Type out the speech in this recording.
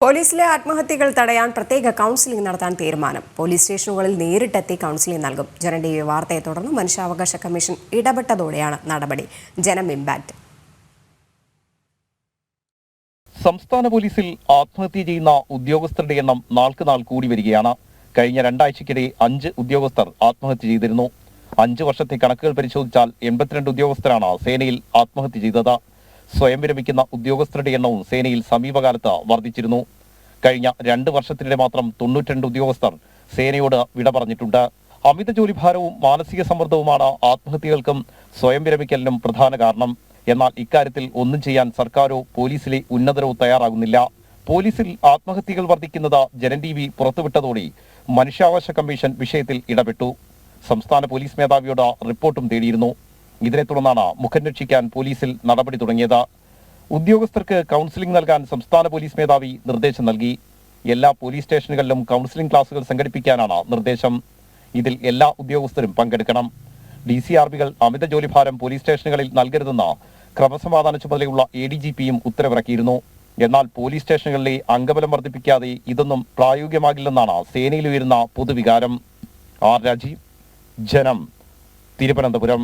പോലീസിലെ ആത്മഹത്യകൾ തടയാൻ പ്രത്യേക കൗൺസിലിംഗ് നടത്താൻ തീരുമാനം. പോലീസ് സ്റ്റേഷനുകളിൽ നേരിട്ടെത്തി കൗൺസിലിംഗ് നൽകും. ജനം ടിവി വാർത്തയെ തുടർന്ന് മനുഷ്യാവകാശ കമ്മീഷൻ ഇടപെട്ടതോടെയാണ് നടപടി. ജനം ഇമ്പാക്ട്. സംസ്ഥാന പോലീസിൽ ആത്മഹത്യ ചെയ്യുന്ന ഉദ്യോഗസ്ഥരുടെ എണ്ണം നാൾക്ക് നാൾ കൂടി വരികയാണ്. കഴിഞ്ഞ 2 ആഴ്ചയ്ക്കിടെ 5 ഉദ്യോഗസ്ഥർ ആത്മഹത്യ ചെയ്തിരുന്നു. 5 വർഷത്തെ കണക്കുകൾ പരിശോധിച്ചാൽ 82 ഉദ്യോഗസ്ഥരാണ് സേനയിൽ ആത്മഹത്യ ചെയ്തത്. സ്വയം വിരമിക്കുന്ന ഉദ്യോഗസ്ഥരുടെ എണ്ണവും സേനയിൽ സമീപകാലത്ത് വർദ്ധിച്ചിരുന്നു. കഴിഞ്ഞ 2 വർഷത്തിനിടെ മാത്രം 92 ഉദ്യോഗസ്ഥർ സേനയോട് വിട പറഞ്ഞിട്ടുണ്ട്. അമിത ജോലിഭാരവും മാനസിക സമ്മർദ്ദവുമാണ് ആത്മഹത്യകൾക്കും സ്വയം വിരമിക്കലിനും പ്രധാന കാരണം. എന്നാൽ ഇക്കാര്യത്തിൽ ഒന്നും ചെയ്യാൻ സർക്കാരോ പോലീസിലെ ഉന്നതരോ തയ്യാറാകുന്നില്ല. പോലീസിൽ ആത്മഹത്യകൾ വർദ്ധിക്കുന്നത് ജനം ടിവി പുറത്തുവിട്ടതോടെ മനുഷ്യാവകാശ കമ്മീഷൻ വിഷയത്തിൽ ഇടപെട്ടു. സംസ്ഥാന പോലീസ് മേധാവിയോട് റിപ്പോർട്ടും തേടിയിരുന്നു. ഇതിനെ തുടർന്നാണ് മുഖം രക്ഷിക്കാൻ പോലീസിൽ നടപടി തുടങ്ങിയത്. ഉദ്യോഗസ്ഥർക്ക് കൗൺസിലിംഗ് നൽകാൻ സംസ്ഥാന പോലീസ് മേധാവി നിർദ്ദേശം നൽകി. എല്ലാ പോലീസ് സ്റ്റേഷനുകളിലും കൗൺസിലിംഗ് ക്ലാസുകൾ സംഘടിപ്പിക്കാനാണ് നിർദ്ദേശം. ഇതിൽ എല്ലാ ഉദ്യോഗസ്ഥരും പങ്കെടുക്കണം. DCRBകൾ അമിത ജോലിഭാരം പോലീസ് സ്റ്റേഷനുകളിൽ നൽകരുതെന്ന് ക്രമസമാധാന ചുമതലയുള്ള ADGPയും ഉത്തരവിറക്കിയിരുന്നു. എന്നാൽ പോലീസ് സ്റ്റേഷനുകളിലെ അംഗബലം വർദ്ധിപ്പിക്കാതെ ഇതൊന്നും പ്രായോഗികമാകില്ലെന്നാണ് സേനയിൽ ഉയരുന്ന പൊതുവികാരം. ആർ രാജീവ്, ജനം, തിരുവനന്തപുരം.